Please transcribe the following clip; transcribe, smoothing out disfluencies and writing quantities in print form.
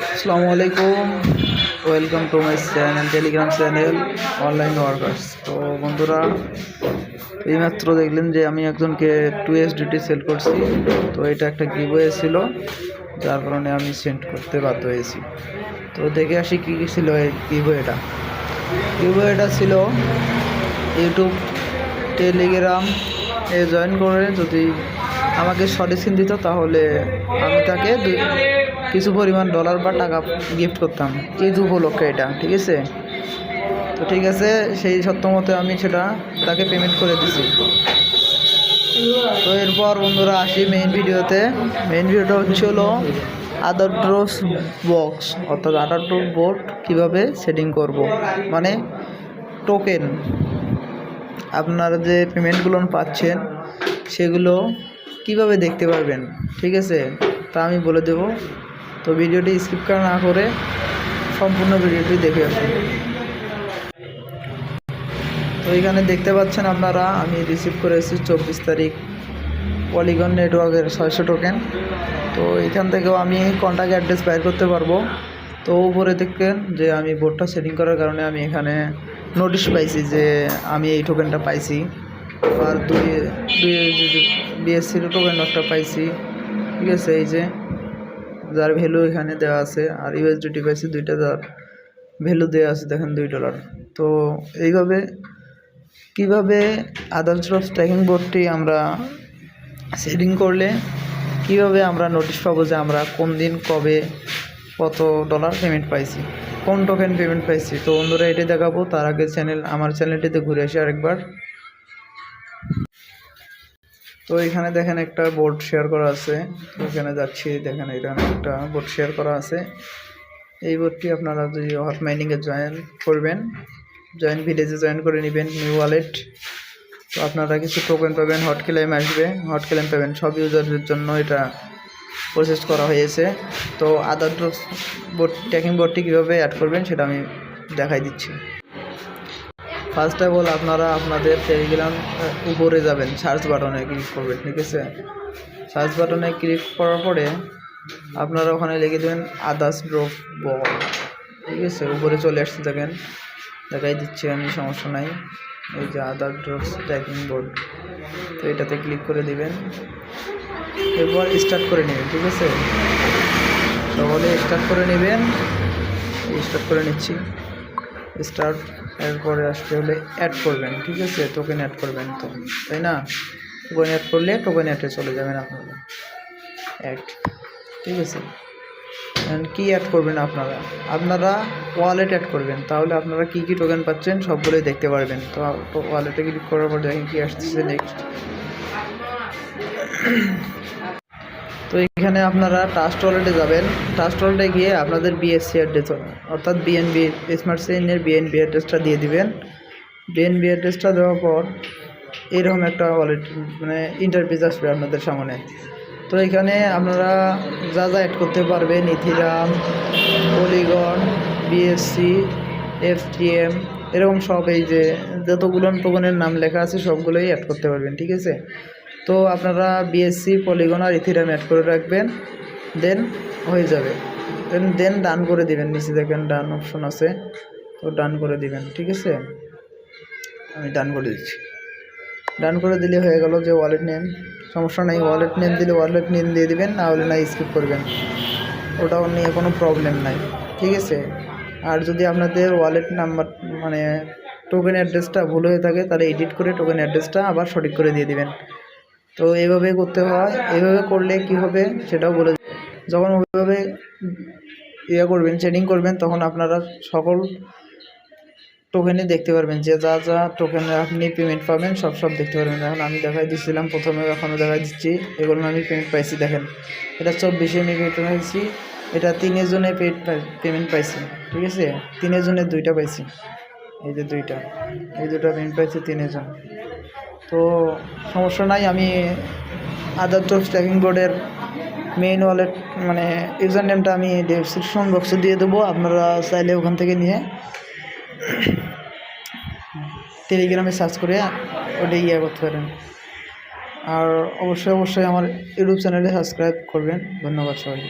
আসসালামু আলাইকুম, welcome to my channel, Telegram channel online workers. তো বন্ধুরা, এইমাত্র দেখলেন যে আমি একজনকে 2 USDT সেল করছি। তো এটা একটা গিভওয়ে ছিল, যার কারণে আমি সেন্ড করতে বাধ্য হয়েছি। তো দেখে আসি কী কী ছিল এই গিভওয়েটা ছিল ইউটিউব, টেলিগ্রাম জয়েন করে যদি আমাকে সলিউশন দিত, তাহলে আমি তাকে কিছু পরিমাণ ডলার বা টাকা গিফট করতাম ঈদ উপলক্ষে। এটা ঠিক আছে। তো ঠিক আছে, সেই সত্য মতো আমি সেটা তাকে পেমেন্ট করে দিছি। তো এরপর বন্ধুরা আসি মেইন ভিডিওটা হলো আদার ড্রস বক্স, অর্থাৎ আদার ড্রস বোর্ড কীভাবে সেটিং করব, মানে টোকেন। আপনারা যে পেমেন্টগুলো পাচ্ছেন সেগুলো কিভাবে দেখতে পারবেন, ঠিক আছে, তা আমি বলে দেব। তো ভিডিওটি স্কিপ না করে সম্পূর্ণ ভিডিওটি দেখে আসুন। তো এখানে দেখতে পাচ্ছেন আপনারা, আমি রিসিভ করেছি 24 তারিখ পলিগন নেটওয়ার্কের 600 টোকেন। তো এখান থেকেও আমি কন্ট্যাক্ট অ্যাড্রেস বাইর করতে পারবো। তো উপরে দেখেন যে আমি বোর্ডটা সেটিং করার কারণে আমি এখানে নোটিশ পাইছি যে আমি এই টোকেনটা পাইছি, আর দুই বিএসসির টোকেন একটা পাইছি, ঠিক আছে। এই যে যার ভ্যালু এখানে দেওয়া আছে, আর ইউএসডিটি পাইছি 2টা, যার ভ্যালু দেওয়া আছে দেখেন $2। তো এইভাবে কিভাবে আদার্স অফ স্ট্যাকিং বোর্ডটি আমরা সেটিং করলে কিভাবে আমরা নোটিশ পাবো যে আমরা কোন দিন কবে কত ডলার পেমেন্ট পাইছি, কোন টোকেন পেমেন্ট পাইছি। তো বন্ধুরা এটাই দেখাবো। তার আগে আমার চ্যানেলটিতে ঘুরে আসি আরেকবার। তো এখানে দেখেন একটা বোর্ড শেয়ার করা আছে, ওখানে যাচ্ছি, দেখেন এখানে একটা বোর্ড শেয়ার করা আছে। এই বোর্ডটি আপনারা যদি হট মাইনিংয়ে জয়েন করবেন, ভিলেজে জয়েন করে নেবেন, নিউ ওয়ালেট। তো আপনারা কিছু টোকেন পাবেন, হট ক্লেম আসবে, হট ক্লেম পাবেন। সব ইউজারদের জন্য এটা প্রসেস করা হয়েছে। তো আদার বোর্ড ট্যাকিং বোর্ডটি কীভাবে অ্যাড করবেন সেটা আমি দেখাই দিচ্ছি। ফার্স্ট অফ অল আপনারা আপনাদের টেলিগ্রাম উপরে যাবেন, সার্চ বাটনে ক্লিক করবেন, ঠিক আছে। সার্চ বাটনে ক্লিক করার পরে আপনারা ওখানে লিখে দেবেন আদার্স ড্রপ বোর্ড, ঠিক আছে। উপরে চলে আসতে থাকেন, দেখাই দিচ্ছি আমি, সমস্যা নাই। এই যে আদার ড্রপ ট্যাকিং বোর্ড, তো এটাতে ক্লিক করে দিবেন। এরপর স্টার্ট করে নেবেন, ঠিক আছে। সকলে স্টার্ট করে নেবেন, স্টার্ট করে নিচ্ছি। স্টার্ট, এরপরে আসতে হলে অ্যাড করবেন, ঠিক আছে। টোকেন অ্যাড করবেন, তো তাই না, টোকেন অ্যাড করলে টোকেন অ্যাডে চলে যাবেন আপনারা, অ্যাড, ঠিক আছে। কি অ্যাড করবেন আপনারা ওয়ালেট অ্যাড করবেন, তাহলে আপনারা কি কি টোকেন পাচ্ছেন সবগুলোই দেখতে পারবেন। তো ওয়ালেটে ক্লিক করার পর দেখেন কি আসতেছে নেক্সট। তো এখানে আপনারা ট্রাস্ট ওয়ালেটে যাবেন, ট্রাস্ট ওয়ালেটে গিয়ে আপনাদের বিএসসি অ্যাড্রেস অর্থাৎ বিএনবি স্মার্ট চেইনের বিএনবি অ্যাড্রেসটা দিয়ে দিবেন। বিএনবি অ্যাড্রেসটা দেওয়ার পর এরকম একটা ওয়ালেট মানে ইন্টারফেস আসবে আপনাদের সামনে। তো এখানে আপনারা যা অ্যাড করতে পারবেন, ইথিরাম, পলিগন, বিএসসি, এফটিএম, এরকম সব এই যে যতগুলো টোকেনের নাম লেখা আছে সবগুলোই অ্যাড করতে পারবেন, ঠিক আছে। তো আপনারা বিএসসি, পলিগন আর ইথিরাম অ্যাড করে রাখবেন, দেন হয়ে যাবে। দেন ডান করে দিবেন, নিচে দেখেন ডান অপশন আছে, তো ডান করে দিবেন, ঠিক আছে। আমি ডান করে দিচ্ছি। ডান করে দিলে হয়ে গেল যে ওয়ালেট নেম, সমস্যা নেই, ওয়ালেট নেম দিলে ওয়ালেট নেম দিয়ে দিবেন, না হলে না স্কিপ করবেন, ওটাও নিয়ে কোনো প্রবলেম নাই, ঠিক আছে। আর যদি আপনাদের ওয়ালেট নাম্বার মানে টোকেন অ্যাড্রেসটা ভুল হয়ে থাকে, তাহলে এডিট করে টোকেন অ্যাড্রেসটা আবার সঠিক করে দিয়ে দিবেন। তো এইভাবে করতে হয়। এইভাবে করলে কি হবে সেটাও বলে, যখন ওইভাবে করবেন, সেটিং করবেন, তখন আপনারা সকল টোকেনে দেখতে পারবেন যে যা যা টোকেনে আপনি পেমেন্ট পাবেন সব দেখতে পারবেন। এখন আমি দেখাই দিচ্ছিলাম প্রথমে, এখনও দেখাই দিচ্ছি, এগুলো আমি পেমেন্ট পাইছি। দেখেন এটা 24 আমি পেমেন্ট পাইছি, এটা 3 জনে পেমেন্ট পাইছি, ঠিক আছে। 3 জনের 2টা পাইছি, এই যে 2টা, এই 2টা পেমেন্ট পাইছি 3 জন। তো সমস্যা নাই, আমি আদার ড্রপ স্ট্যাকিং বোর্ডের মেইন ওয়ালেট মানে ইউজার নেমটা আমি ডেসক্রিপশন বক্সে দিয়ে দেবো, আপনারা চাইলে ওখান থেকে নিয়ে টেলিগ্রামে সার্চ করে ওটাই করতে পারেন। আর অবশ্যই আমার ইউটিউব চ্যানেলে সাবস্ক্রাইব করবেন। ধন্যবাদ সবাই।